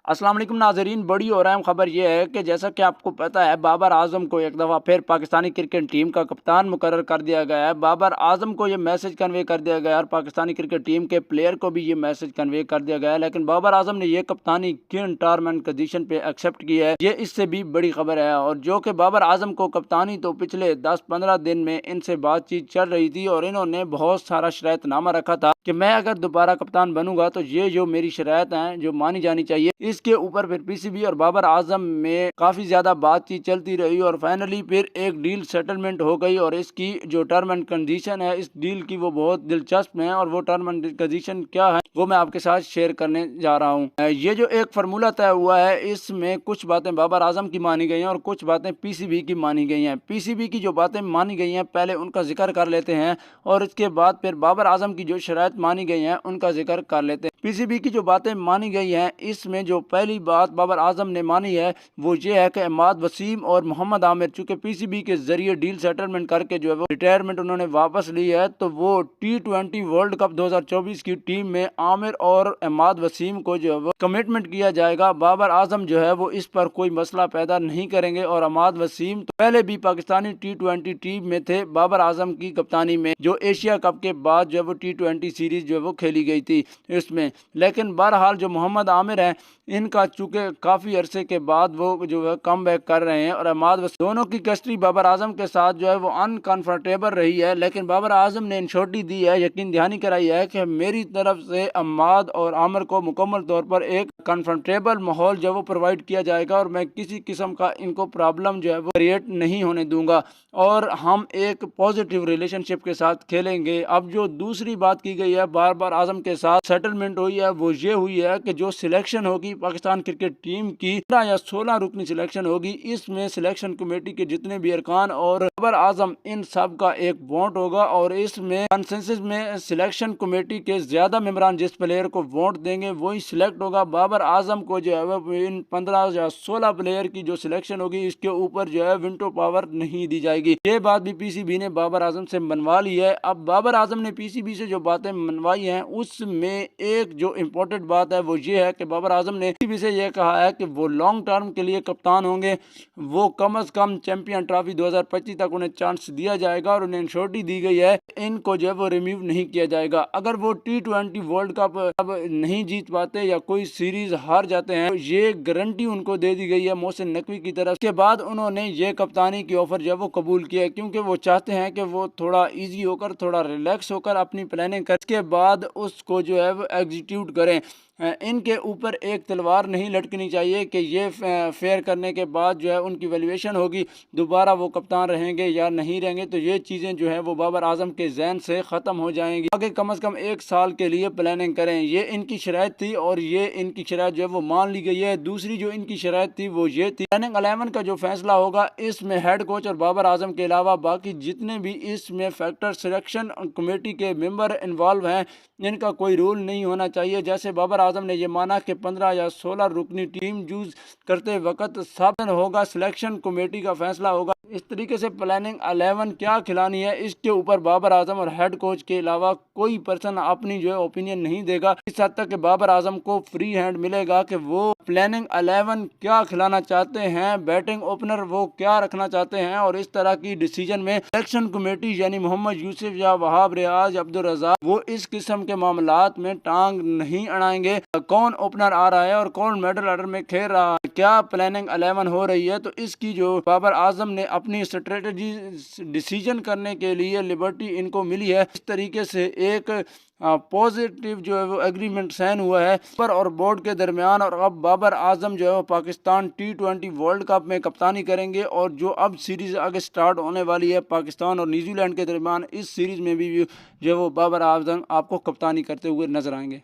अस्सलाम वालेकुम नाज़रीन, बड़ी और अहम खबर यह है कि जैसा कि आपको पता है बाबर आजम को एक दफ़ा फिर पाकिस्तानी क्रिकेट टीम का कप्तान मुकर्रर कर दिया गया है। बाबर आजम को ये मैसेज कन्वे कर दिया गया है और पाकिस्तानी क्रिकेट टीम के प्लेयर को भी ये मैसेज कन्वे कर दिया गया है, लेकिन बाबर आजम ने ये कप्तानी किन टर्म एंड कंडीशन पे एक्सेप्ट की है, ये इससे भी बड़ी खबर है। और जो कि बाबर आजम को कप्तानी तो पिछले 10-15 दिन में इनसे बातचीत चल रही थी और इन्होंने बहुत सारा शरायतनामा रखा था कि मैं अगर दोबारा कप्तान बनूंगा तो ये जो मेरी शरायत हैं जो मानी जानी चाहिए, इसके ऊपर फिर पीसीबी और बाबर आजम में काफ़ी ज़्यादा बातचीत चलती रही और फाइनली फिर एक डील सेटलमेंट हो गई। और इसकी जो टर्म एंड कंडीशन है इस डील की वो बहुत दिलचस्प है और वो टर्म एंड कंडीशन क्या है वो मैं आपके साथ शेयर करने जा रहा हूँ। ये जो एक फार्मूला तय हुआ है इसमें कुछ बातें बाबर आजम की मानी गई हैं और कुछ बातें पीसीबी की मानी गई हैं। पीसीबी की जो बातें मानी गई हैं पहले उनका जिक्र कर लेते हैं और इसके बाद फिर बाबर आजम की जो शरायत मानी गई हैं उनका जिक्र कर लेते हैं। पीसीबी की जो बातें मानी गई हैं इसमें जो पहली बात बाबर आजम ने मानी है वो ये है कि इमाद वसीम और मोहम्मद आमिर चूँकि पीसीबी के जरिए डील सेटलमेंट करके जो है वो रिटायरमेंट उन्होंने वापस ली है, तो वो T20 वर्ल्ड कप 2024 की टीम में आमिर और इमाद वसीम को जो है वो कमिटमेंट किया जाएगा। बाबर आजम जो है वो इस पर कोई मसला पैदा नहीं करेंगे और इमाद वसीम तो पहले भी पाकिस्तानी T20 टीम में थे बाबर आजम की कप्तानी में, जो एशिया कप के बाद जो है वो T20 सीरीज जो है वो खेली गई थी इसमें। लेकिन बहरहाल जो मोहम्मद आमिर हैं इनका चूँकि काफ़ी अरसे के बाद वो जो है कम बैक कर रहे हैं और इमाद वसीम दोनों की केमिस्ट्री बाबर आजम के साथ जो है वो अनकंफर्टेबल रही है, लेकिन बाबर आजम ने इंश्योरिटी दी है, यकीन दहानी कराई है कि मेरी तरफ से इमाद और आमिर को मुकम्मल तौर पर एक कंफर्टेबल माहौल जो है वो प्रोवाइड किया जाएगा और मैं किसी किस्म का इनको प्रॉब्लम जो है वो क्रिएट नहीं होने दूंगा और हम एक पॉजिटिव रिलेशनशिप के साथ खेलेंगे। अब जो दूसरी बात की गई है बाबर आजम के साथ सेटलमेंट हुई है वो ये हुई है कि जो सिलेक्शन होगी पाकिस्तान क्रिकेट टीम की 15 या 16 रुकनी सिलेक्शन होगी, इसमें सिलेक्शन कमेटी के जितने भी अरकान और बाबर आजम इन सब का एक वोट होगा और इसमें कंसेंसस में सिलेक्शन कमेटी के ज्यादा मेंबरान जिस प्लेयर को वोट देंगे वही सिलेक्ट होगा। बाबर आजम को जो है वो इन 15 या 16 प्लेयर की जो सिलेक्शन होगी इसके ऊपर जो है विंटो पावर नहीं दी जाएगी। ये बात भी पीसीबी ने बाबर आजम से मनवा ली है। अब बाबर आजम ने पीसीबी से जो बातें मनवाई हैं उसमें एक जो इम्पोर्टेंट बात है वो ये है कि बाबर आजम ने पीसीबी से यह कहा है कि वो लॉन्ग टर्म के लिए कप्तान होंगे, वो कम अज कम चैंपियन ट्रॉफी 2025 तक उन्हें चांस दिया जाएगा और उन्हें इंश्योरिटी दी गई है इनको जो है वो रिमूव नहीं किया जाएगा। अगर वो T20 वर्ल्ड कप अब नहीं जीत पाते या कोई सीरीज हार जाते हैं, ये गारंटी उनको दे दी गई है मोहसिन नकवी की तरफ। के बाद उन्होंने ये कप्तानी की ऑफर जो है वो कबूल किया क्योंकि वो चाहते हैं कि वो थोड़ा इजी होकर थोड़ा रिलैक्स होकर अपनी प्लानिंग करके बाद उसको जो है वो एग्जीक्यूट करें। इनके ऊपर एक तलवार नहीं लटकनी चाहिए कि ये फेयर करने के बाद जो है उनकी वैल्यूएशन होगी दोबारा वो कप्तान रहेंगे या नहीं रहेंगे, तो ये चीज़ें जो है वो बाबर आजम के जहन से ख़त्म हो जाएंगी। आगे कम से कम 1 साल के लिए प्लानिंग करें, ये इनकी शराइत थी और ये इनकी शराइत जो है वो मान ली गई है। दूसरी जो इनकी शराइत थी वो ये थी प्लानिंग 11 का जो फैसला होगा इसमें हेड कोच और बाबर आजम के अलावा बाकी जितने भी इसमें फैक्टर सिलेक्शन कमेटी के मेंबर इन्वॉल्व हैं इनका कोई रोल नहीं होना चाहिए। जैसे बाबर आजम ने यह माना कि 15 या 16 रुकनी टीम चूज करते वक्त सब होगा सिलेक्शन कमेटी का फैसला होगा। इस तरीके से प्लानिंग 11 क्या खिलानी है इसके ऊपर बाबर आजम और हेड कोच के अलावा कोई पर्सन अपनी जो है ओपिनियन नहीं देगा। इस हद तक कि बाबर आजम को फ्री हैंड मिलेगा कि वो प्लानिंग 11 क्या खिलाना चाहते हैं, बैटिंग ओपनर वो क्या रखना चाहते हैं और इस तरह की डिसीजन में सिलेक्शन कमेटी यानी मोहम्मद यूसुफ या वहाब रियाज अब्दुल रज़ाक वो इस किस्म के मामलात में टांग नहीं अड़ाएंगे। कौन ओपनर आ रहा है और कौन मिडिल ऑर्डर में खेल रहा है, क्या प्लानिंग 11 हो रही है, तो इसकी जो बाबर आजम ने अपनी स्ट्रेटजी डिसीजन करने के लिए लिबर्टी इनको मिली है। इस तरीके से एक पॉजिटिव जो है वो एग्रीमेंट साइन हुआ है पर और बोर्ड के दरमियान और अब बाबर आजम जो है वो पाकिस्तान T20 वर्ल्ड कप में कप्तानी करेंगे और जो अब सीरीज आगे स्टार्ट होने वाली है पाकिस्तान और न्यूजीलैंड के दरमियान, इस सीरीज में भी जो है वो बाबर आजम आपको कप्तानी करते हुए नजर आएंगे।